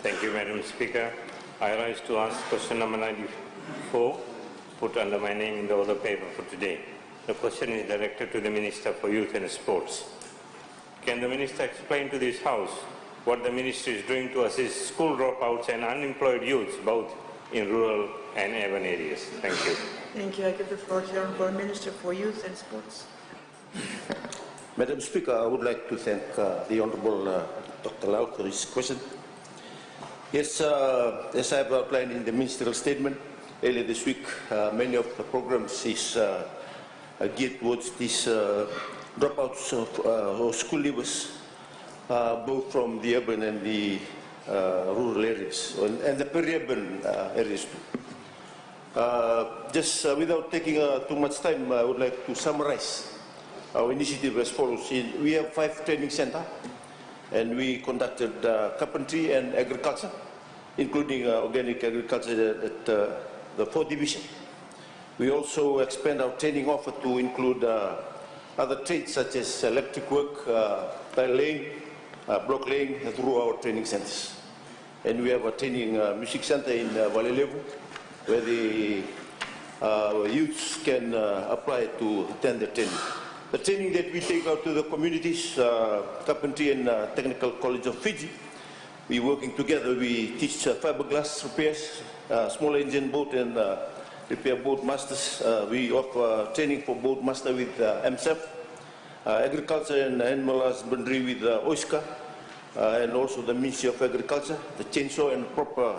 Thank you, Madam Speaker. I rise to ask question number 94, put under my name in the order paper for today. The question is directed to the Minister for Youth and Sports. Can the Minister explain to this House what the Ministry is doing to assist school dropouts and unemployed youths, both in rural and urban areas? Thank you. Thank you. I give the floor to the Honourable Minister for Youth and Sports. Madam Speaker, I would like to thank the Honourable Dr. Lau for his question. Yes, as I have outlined in the ministerial statement earlier this week, many of the programs is geared towards these dropouts of school leavers, both from the urban and the rural areas, and the peri-urban areas too. Just without taking too much time, I would like to summarize our initiative as follows. We have 5 training centers, and we conducted carpentry and agriculture, including organic agriculture at the 4th Division. We also expand our training offer to include other trades such as electric work, tile laying, block laying through our training centers. And we have a training music center in Valelevu, where the youths can apply to attend the training. The training that we take out to the communities, Carpentry and Technical College of Fiji, we working together. We teach fiberglass repairs, small engine boat and repair boat masters. We offer training for boat master with MSF, agriculture and animal husbandry with OISCA, and also the Ministry of Agriculture, the chainsaw and proper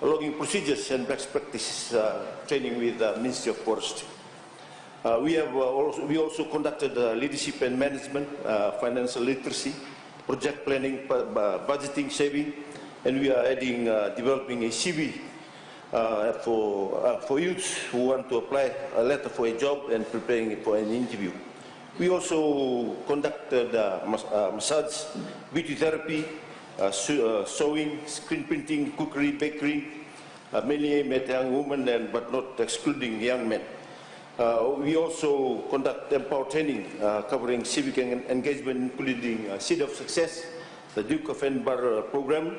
logging procedures and best practices training with the Ministry of Forestry. We also conducted leadership and management, financial literacy, project planning, budgeting, saving, and we are adding, developing a CV for youths who want to apply a letter for a job and preparing for an interview. We also conducted massage, beauty therapy, sewing, screen printing, cookery, bakery, mainly aimed at young women, but not excluding young men. We also conduct empower training covering civic engagement, including Seed of Success, the Duke of Edinburgh program,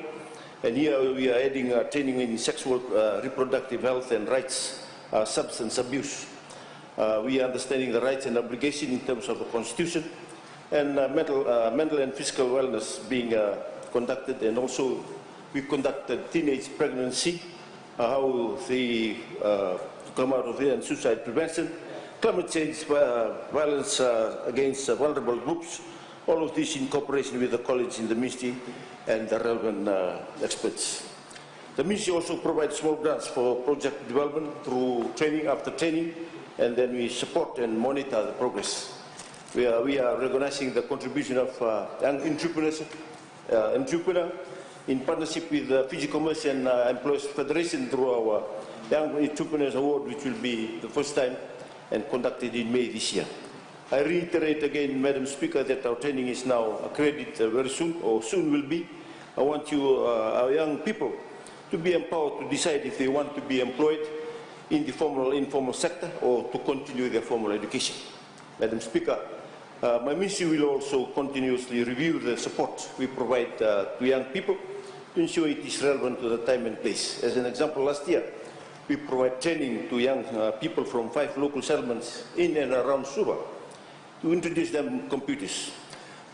and here we are adding training in sexual reproductive health and rights, substance abuse. We are understanding the rights and obligation in terms of the Constitution, and mental and physical wellness being conducted, and also we conducted teenage pregnancy, how they come out of it, and suicide prevention, climate change, violence against vulnerable groups, all of this in cooperation with the college in the ministry and the relevant experts. The ministry also provides small grants for project development through training after training, and then we support and monitor the progress. We are recognizing the contribution of young entrepreneur in partnership with the Fiji Commerce and Employers Federation through our Young Entrepreneurs Award, which will be the first time and conducted in May this year. I reiterate again, Madam Speaker, that our training is now accredited very soon, or soon will be. I want our young people to be empowered to decide if they want to be employed in the formal, informal sector or to continue their formal education. Madam Speaker, my ministry will also continuously review the support we provide to young people to ensure it is relevant to the time and place. As an example, last year, we provide training to young people from 5 local settlements in and around Suva to introduce them computers.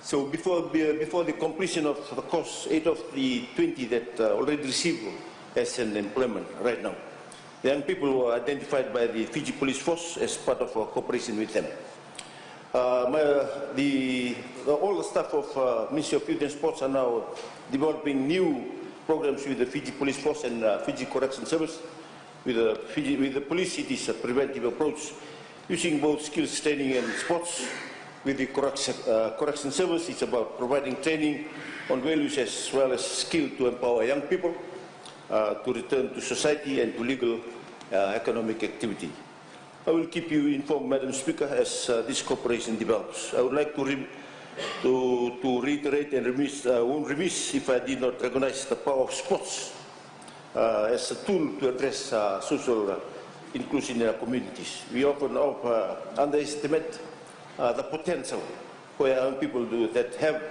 So before the completion of the course, 8 of the 20 that already received as an employment right now. The young people were identified by the Fiji Police Force as part of our cooperation with them. All the staff of Ministry of Youth and Sports are now developing new programs with the Fiji Police Force and Fiji Correction Service. With the police, it is a preventive approach, using both skills training and sports. With the correction service, it's about providing training on values as well as skill to empower young people to return to society and to legal economic activity. I will keep you informed, Madam Speaker, as this cooperation develops. I would like to reiterate and won't remiss if I did not recognize the power of sports as a tool to address social inclusion in our communities. We often underestimate the potential for young people that have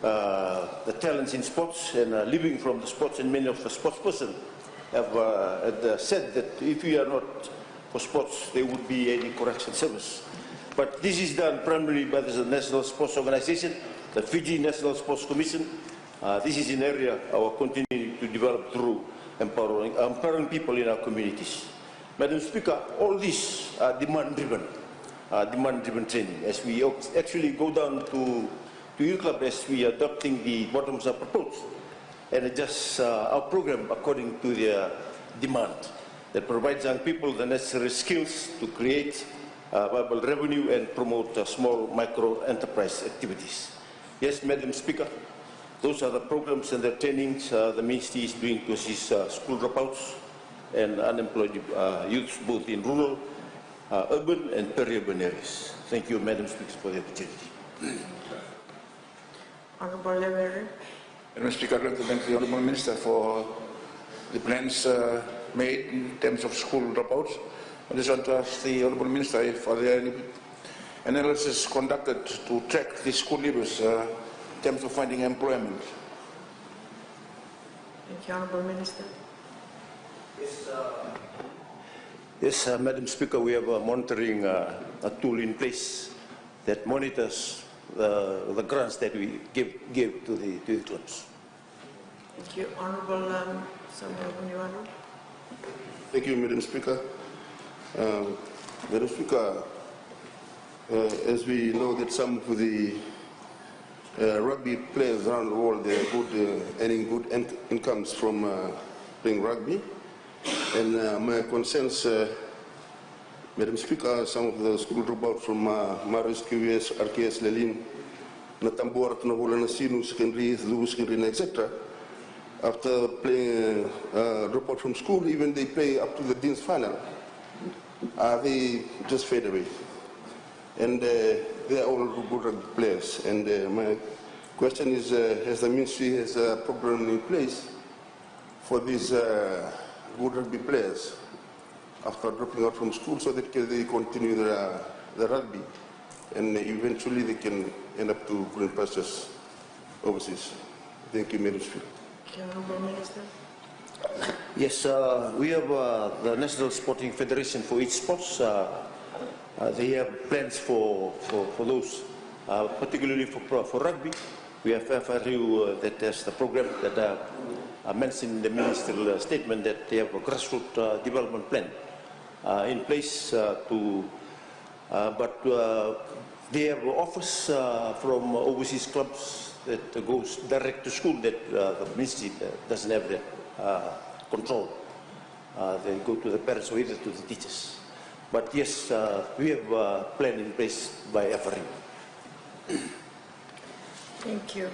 the talents in sports and living from the sports, and many of the sports persons have said that if we are not for sports, there would be any correction service. But this is done primarily by the National Sports Organization, the Fiji National Sports Commission. This is an area our continuing to develop through empowering people in our communities. Madam Speaker, all these are demand-driven training. As we actually go down to youth club, as we are adopting the bottoms-up approach and adjust our program according to their demand, that provides young people the necessary skills to create viable revenue and promote small micro-enterprise activities. Yes, Madam Speaker, those are the programs and the trainings the Ministry is doing to assist school dropouts and unemployed youths both in rural, urban and peri-urban areas. Thank you, Madam Speaker, for the opportunity. Honorable Levery. Madam Speaker, I'd like to thank the Honourable Minister for the plans made in terms of school dropouts. I just want to ask the Honourable Minister if there are any analysis conducted to track the school leavers in terms of finding employment. Thank you, Honourable Minister. Yes, Madam Speaker, we have a monitoring a tool in place that monitors the grants that we give to the clubs. Thank you, Honourable Samuel Muniwanu. Thank you, Madam Speaker. Madam Speaker, as we know that some of the rugby players around the world, they are good, earning good incomes from playing rugby. And my concerns, Madam Speaker, some of the school dropouts from Maris QS, RKS Lelin, Natambora, Tunahula Nasinu, secondary, Lewis, etc. After playing dropout from school, even they play up to the Dean's final. They just fade away. And they are all good rugby players. And my question is, has the Ministry has a program in place for these good rugby players after dropping out from school so that they continue the rugby and eventually they can end up to green pastures overseas? Thank you, Madam Speaker. Thank you, Honourable Minister. Yes, we have the National Sporting Federation for each sports. They have plans for those, particularly for rugby. We have FRU that has the program that I mentioned in the ministerial statement that they have a grassroots development plan in place but they have offers from overseas clubs that goes direct to school that the ministry doesn't have that control. They go to the parents or either to the teachers. But yes, we have a plan in place by FRU. Thank you.